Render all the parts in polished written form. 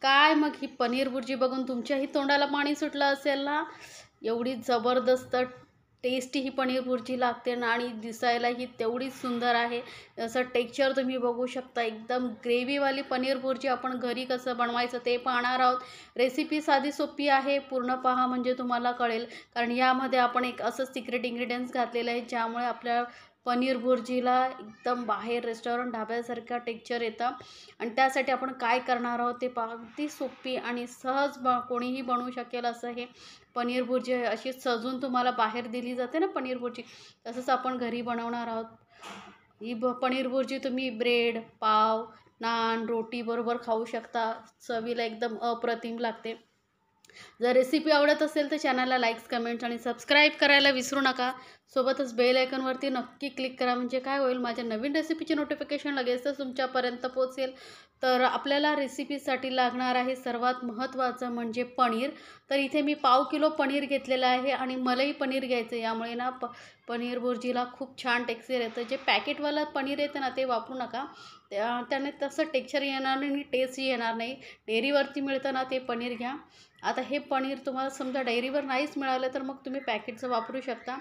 काय मग ही पनीर भुर्जी बघून तुमच्याही तोंडाला पाणी सुटलं असेल ना। एवढी जबरदस्त टेस्टी ही पनीर भुर्जी लागते ना आणि दिसायलाही तेवढीच सुंदर आहे। असं टेक्स्चर तुम्ही बघू शकता, एकदम ग्रेव्हीवाली पनीर भुर्जी आपण घरी कसं बनवायचं ते पाहणार आहोत। रेसिपी साधी सोपी आहे, पूर्ण पहा म्हणजे तुम्हाला कळेल, कारण यामध्ये आपण एक असं सिक्रेट इन्ग्रेडियंट्स घातलेलं आहे ज्यामुळे आपल्या पनीर भुर्जीला एकदम बाहेर रेस्टॉरंट ढाब्यासारखा टेक्स्चर येतं। आणि त्यासाठी आपण काय करणार आहोत ते पहा। अगदी सोपी आणि सहज कोणीही बनवू शकेल असं हे पनीर भुर्जी आहे। अशी सजून तुम्हाला बाहेर दिली जाते ना पनीर भुर्जी, तसंच आपण घरी बनवणार आहोत। ही पनीर भुर्जी तुम्ही ब्रेड, पाव, नान, रोटी बरोबर खाऊ शकता। चवीला एकदम अप्रतिम लागते। जर रेसिपी आवडत असेल तर चॅनलला लाईक्स, कमेंट्स आणि सबस्क्राईब करायला विसरू नका। सोबतच बेल आयकॉनवरती नक्की क्लिक करा, म्हणजे काय होईल, माझ्या नवीन रेसिपीचे नोटिफिकेशन लगेचच तुमच्यापर्यंत पोहोचेल। तर आपल्याला रेसिपीसाठी लागणार आहे सर्वात महत्त्वाचं म्हणजे पनीर। तर इथे मी पाव किलो पनीर घेतलेलं आहे आणि मलाई पनीर घ्यायचं, यामुळे ना पनीर भुर्जीला खूप छान टेक्स्चर येतं। जे पॅकेटवालं पनीर येतं ना ते वापरू नका, त्याने तसं टेक्स्चर येणार नाही आणि टेस्टही येणार नाही। डेअरीवरती मिळतं ना ते पनीर घ्या। आता हे पनीर तुम्हाला समजा डेअरीवर नाहीच मिळालं तर मग तुम्ही पॅकेटचं वापरू शकता।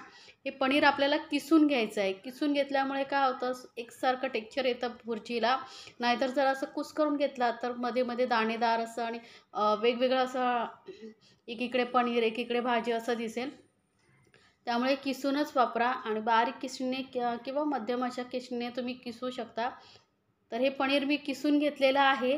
हे पनीर आपल्याला किसून घ्यायचं आहे। किसून घेतल्यामुळे काय होतं, एकसारखं टेक्स्चर येतं भुर्जीला। नाहीतर जर असं कुस करून घेतला तर मध्ये मध्ये दाणेदार असं आणि वेगवेगळं असं एकीकडे पनीर एकीकडे भाजी असं दिसेल। त्यामुळे किसूनच वापरा आणि बारीक किसणीने किंवा मध्यम अशा किसणीने तुम्ही किसू शकता। तर हे पनीर मी किसून घेतलेलं आहे।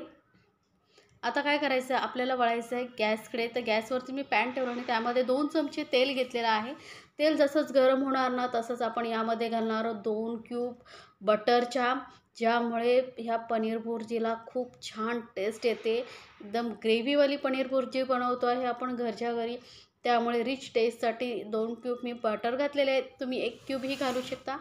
आता काय करायचं, आपल्याला वळायचं आहे गॅसकडे। तर गॅसवरती मी पॅन ठेवलं आणि त्यामध्ये 2 चमचे तेल घेतलेलं आहे। तेल जसंच गरम होणार ना तसंच आपण यामध्ये घालणार आहोत 2 क्यूब बटरच्या, ज्यामुळे ह्या पनीर भुर्जीला खूप छान टेस्ट येते। एकदम ग्रेव्हीवाली पनीर भुर्जी बनवतो आहे आपण घरच्या घरी, त्यामुळे रिच टेस्टसाठी 2 क्यूब मी बटर घातलेले आहेत। तुम्ही 1 क्यूबही घालू शकता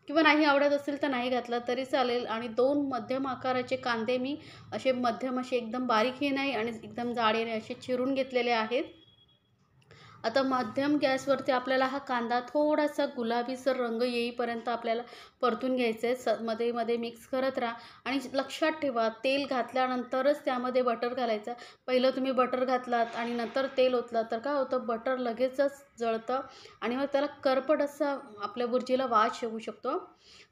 किंवा नाही आवडत असेल तर नाही घातला तरी चालेल। आणि 2 मध्यम आकाराचे कांदे मी असे मध्यम असे एकदम बारीकही नाही आणि एकदम जाडे नाही असे चिरून घेतलेले आहेत। आता मध्यम गॅसवरती आपल्याला हा कांदा थोडासा गुलाबीसर रंग येईपर्यंत आपल्याला परतून घ्यायचं आहे। मध्ये मध्ये मिक्स करत राहा आणि लक्षात ठेवा, तेल घातल्यानंतरच त्यामध्ये बटर घालायचं। पहिलं तुम्ही बटर घातलात आणि नंतर तेल ओतलं तर काय होतं, बटर लगेचच जळतं आणि मग त्याला करपट असा आपल्या भुर्जीला वास येऊ शकतो।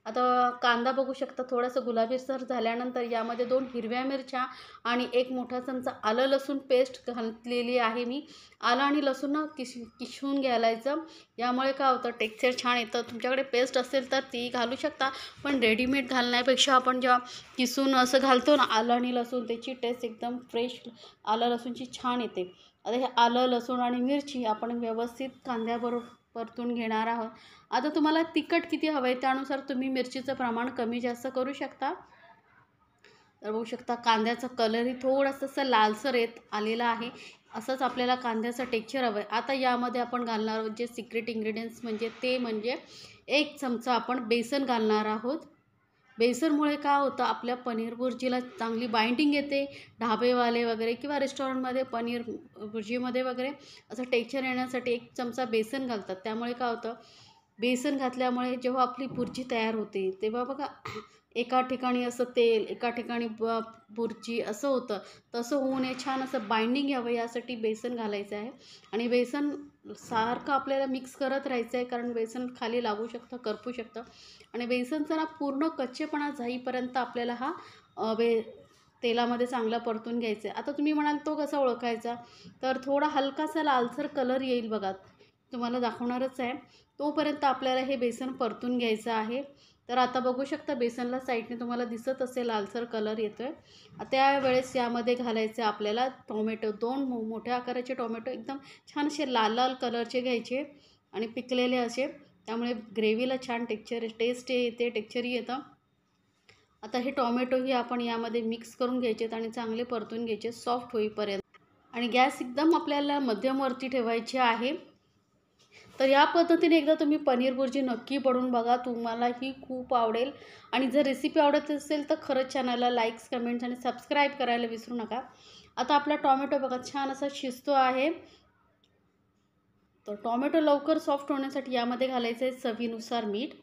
आता कांदा बघू शकता थोडासा गुलाबीसर झाल्यानंतर यामध्ये 2 हिरव्या मिरच्या आणि 1 मोठा चमचा आलं लसूण पेस्ट घातलेली आहे मी। आलं आणि लसूण ना किसून घालायचं, यामुळे काय होतं टेक्स्चर छान येतं। तुमच्याकडे पेस्ट असेल तर ती घालू शकता, पण रेडीमेड घालण्यापेक्षा आपण जेव्हा किसून असं घालतो ना आलं आणि लसूण, त्याची टेस्ट एकदम फ्रेश आलं लसूणची छान येते। आता हे आलं लसूण आणि मिरची आपण व्यवस्थित कांद्याबरोबर परतून घेणार आहोत। आता तुम्हाला तिखट किती हवं आहे त्यानुसार तुम्ही मिरचीचं प्रमाण कमी जास्त करू शकता। तर बघू शकता कांद्याचा कलरही थोडासा लालसर येत आलेला आहे। असंच आपल्याला कांद्याचं टेक्स्चर हवं आहे। आता यामध्ये आपण घालणार आहोत जे सिक्रेट इन्ग्रेडियंट्स म्हणजे 1 चमचा आपण बेसन घालणार आहोत। बेसनमुळे काय होतं, आपल्या पनीर भुर्जीला चांगली बाइंडिंग येते। ढाबेवाले वगैरे किंवा रेस्टॉरंटमध्ये पनीर भुर्जीमध्ये वगैरे असं टेक्स्चर येण्यासाठी 1 चमचा बेसन घालतात। त्यामुळे काय होतं, बेसन घातल्यामुळे जेव्हा आपली भुर्जी तयार होते तेव्हा बघा एका ठिकाणी असं तेल, एका ठिकाणी भुर्जी असं होतं, तसं होऊ नये, छान असं बाइंडिंग यावं यासाठी बेसन घालायचं आहे। आणि बेसन सारखं आपल्याला मिक्स करत राहायचं आहे, कारण बेसन खाली लागू शकतं, करपू शकतं। आणि बेसनचा ना पूर्ण कच्चेपणा जाईपर्यंत आपल्याला हा तेलामध्ये चांगला परतून घ्यायचा आहे। आता तुम्ही म्हणाल तो कसा ओळखायचा, तर थोडा हलकासा लालसर कलर येईल बघा, तुम्हाला दाखवणारच आहे, तोपर्यंत आपल्याला हे बेसन परतून घ्यायचं आहे। तर आता बघू शकता बेसनला साईडने तुम्हाला दिसत असेल लालसर कलर येतो आहे। त्यावेळेस यामध्ये घालायचे आपल्याला टोमॅटो, 2 मोठ्या आकाराचे टोमॅटो एकदम छान असे लाल लाल कलरचे घ्यायचे आणि पिकलेले असे, त्यामुळे ग्रेव्हीला छान टेस्ट येते, टेक्स्चरही येतं। आता हे टोमॅटोही आपण यामध्ये मिक्स करून घ्यायचे आणि चांगले परतून घ्यायचे सॉफ्ट होईपर्यंत। आणि गॅस एकदम आपल्याला मध्यमवरती ठेवायची आहे। तर या पद्धतीने एकदा तुम्ही पनीर भुर्जी नक्की बनवून बघा, तुम्हालाही खूप आवडेल। आणि जर रेसिपी आवडत असेल तर खरंच चॅनलला लाईक्स, कमेंट्स आणि सबस्क्राईब करायला विसरू नका। आता आपला टोमॅटो बघा छान असा शिजतो आहे। तर टोमॅटो लवकर सॉफ्ट होण्यासाठी यामध्ये घालायचं आहे चवीनुसार मीठ।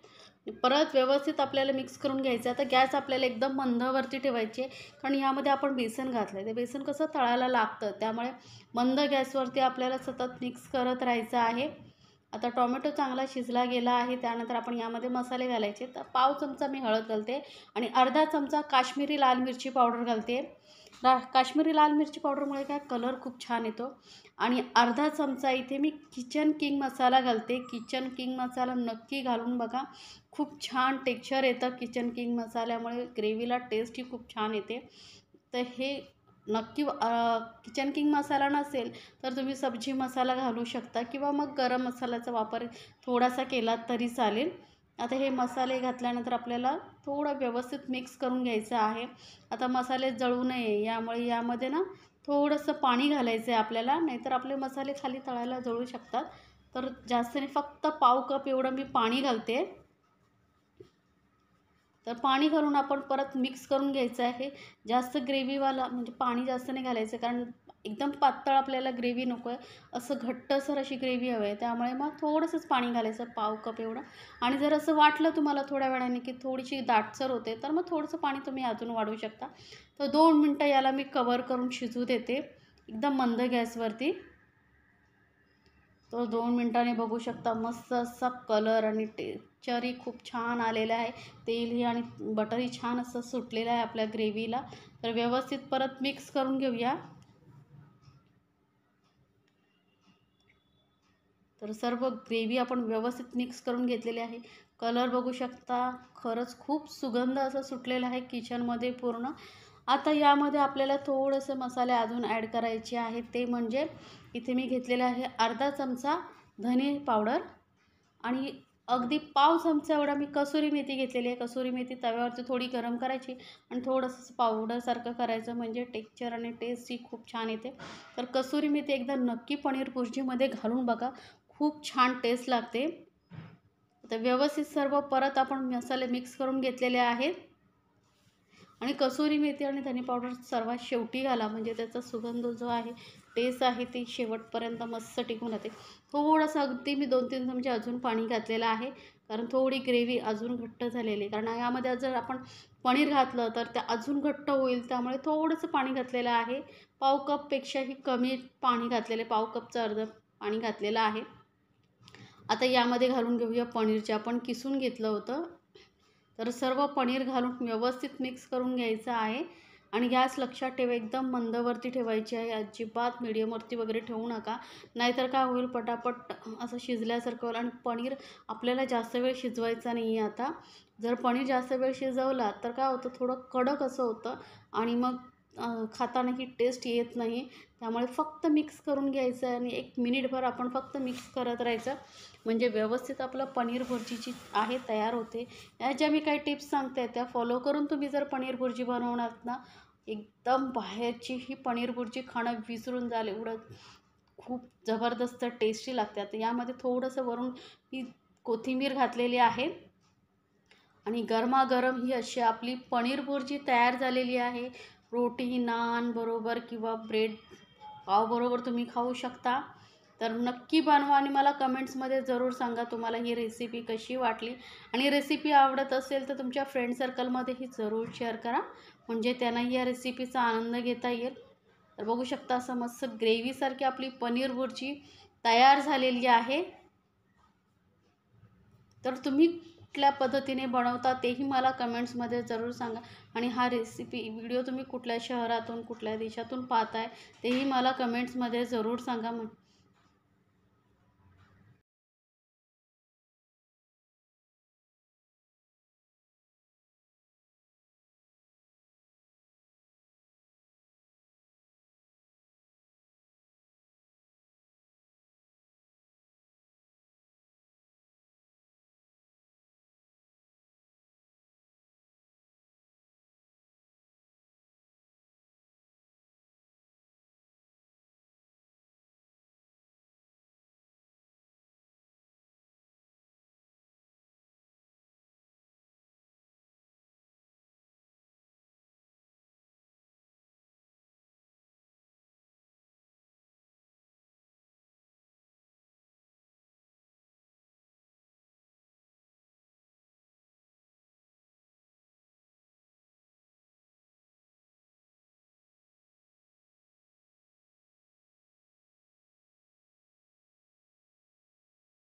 परत व्यवस्थित आपल्याला मिक्स करून घ्यायचं. आता गॅस आपल्याला एकदम मंदावरती ठेवायची आहे, कारण ह्यामध्ये आपण बेसन घातलं आहे. ते बेसन कसं तळायला लागतं, त्यामुळे मंद गॅसवरती आपल्याला सतत मिक्स करत राहायचं आहे. आता टोमॅटो चांगला शिजला गेला आहे. त्यानंतर आपण यामध्ये मसाले घालायचे. तर पाव चमचा मी हळद घालते आणि अर्धा चमचा काश्मीरी लाल मिरची पावडर घालते. काश्मीरी लाल मिरची पावडरमुळे काय कलर खूप छान येतो. आणि अर्धा चमचा इथे मी किचन किंग मसाला घालते. किचन किंग मसाला नक्की घालून बघा, खूप छान टेक्स्चर येतं किचन किंग मसाल्यामुळे. ग्रेव्हीला टेस्टही खूप छान येते. तर हे नक्की किचन किंग मसाला नसेल तर तुम्ही सब्जी मसाला घालू शकता किंवा मग गरम मसाल्याचा वापर थोडासा केला तरी चालेल. आता हे मसाले घातल्यानंतर आपल्याला थोडं व्यवस्थित मिक्स करून घ्यायचं आहे. आता मसाले जळू नये यामुळे यामध्ये ना थोडंसं पाणी घालायचं आहे आपल्याला, नाहीतर आपले मसाले खाली तळायला जळू शकतात. तर जास्त नाही, फक्त पाव कप एवढं मी पाणी घालते. तर पाणी घालून आपण परत मिक्स करून घ्यायचं आहे. जास्त ग्रेव्हीवाला म्हणजे पाणी जास्त नाही घालायचं, कारण एकदम पातळ आपल्याला ग्रेव्ही नको आहे. असं घट्टसर अशी ग्रेव्ही हवी आहे, त्यामुळे मग थोडंसंच पाणी घालायचं, पाव कप एवढं. आणि जर असं वाटलं तुम्हाला थोड्या वेळाने की थोडीशी दाटसर होते, तर मग थोडंसं पाणी तुम्ही अजून वाढवू शकता. तर 2 मिनटं याला मी कवर करून शिजू देते एकदम मंद गॅसवरती. तो 2 मिनटांनी बघू शकता मस्त असा कलर आणि टेक्स्चरही खूप छान आलेलं आहे. तेलही आणि बटरही छान असं सुटलेलं आहे आपल्या ग्रेव्हीला. तर व्यवस्थित परत मिक्स करून घेऊया. तर सर्व ग्रेव्ही आपण व्यवस्थित मिक्स करून घेतलेली आहे. कलर बघू शकता, खरंच खूप सुगंध असा सुटलेला आहे किचनमध्ये पूर्ण. आता यामध्ये आपल्याला थोडेसे मसाले अजून ॲड करायचे आहेत. ते म्हणजे इथे मी घेतलेला आहे अर्धा चमचा धने पावडर आणि अगदी पाव चमचा एवढा मी कसुरी मेथी घेतलेली आहे. कसुरी मेथी तव्यावरती थोडी गरम करायची आणि थोडंसं पावडरसारखं करायचं, म्हणजे टेक्स्चर आणि टेस्टही खूप छान येते. तर कसुरी मेथी एकदा नक्की पनीर भुर्जीमध्ये घालून बघा, खूप छान टेस्ट लागते. तर व्यवस्थित सर्व परत आपण मसाले मिक्स करून घेतलेले आहेत. आणि कसुरी मेथी आणि धने पावडर सर्वात शेवटी घाला, म्हणजे त्याचा सुगंध जो आहे, टेस्ट आहे, ती शेवटपर्यंत मस्त टिकून राहते. थोडंसं अगदी मी 2-3 चमचे अजून पाणी घातलेलं आहे, कारण थोडी ग्रेव्ही अजून घट्ट झालेली आहे. कारण यामध्ये जर आपण पनीर घातलं तर ते अजून घट्ट होईल, त्यामुळे थोडंसं पाणी घातलेलं आहे. पाव कपपेक्षाही कमी पाणी घातलेलं आहे, पाव कपचं अर्धं पाणी घातलेलं आहे. आता यामध्ये घालून घेऊया पनीर जे आपण किसून घेतलं होतं. तर सर्व पनीर घालून व्यवस्थित मिक्स करून घ्यायचं आहे. आणि गॅस लक्षात ठेवा, एकदम मंदवरती ठेवायची आहे, अजिबात मीडियमवरती वगैरे ठेवू नका, नाहीतर काय होईल, पटापट असं शिजल्यासारखं होईल. आणि पनीर आपल्याला जास्त वेळ शिजवायचा नाही आहे. आता जर पनीर जास्त वेळ शिजवला तर काय होतं, थोडं कडक असं होतं आणि मग खातानाही टेस्ट येत नाही. त्यामुळे फक्त मिक्स करून घ्यायचं आहे आणि 1 मिनिटभर आपण फक्त मिक्स करत राहायचं, म्हणजे व्यवस्थित आपलं पनीर भुर्जी आहे तयार होते. या ज्या मी काही टिप्स सांगते त्या फॉलो करून तुम्ही जर पनीर भुर्जी बनवणार ना, एकदम बाहेरची ही पनीर भुर्जी खाणं विसरून जाल, एवढं खूप जबरदस्त टेस्टी लागते. आता यामध्ये थोडंसं वरून मी कोथिंबीर घातलेली आहे आणि गरमागरम ही अशी आपली पनीर भुर्जी तयार झालेली आहे. रोटी, नान बरोबर किंवा ब्रेड पावबरोबर तुम्ही खाऊ शकता. तर नक्की बनवा आणि मला कमेंट्समध्ये जरूर सांगा तुम्हाला ही रेसिपी कशी वाटली. आणि रेसिपी आवडत असेल तर तुमच्या फ्रेंड सर्कलमध्येही जरूर शेअर करा, म्हणजे त्यांनाही या रेसिपीचा आनंद घेता येईल. तर बघू शकता असं मस्त ग्रेव्हीसारखी आपली पनीर भुर्जी तयार झालेली आहे. तर तुम्ही कुठल्या पद्धतीने बनवता तेही मला कमेंट्समध्ये जरूर सांगा. आणि हा रेसिपी व्हिडिओ तुम्ही कुठल्या शहरातून, कुठल्या देशातून पाहताय तेही मला कमेंट्समध्ये जरूर सांगा.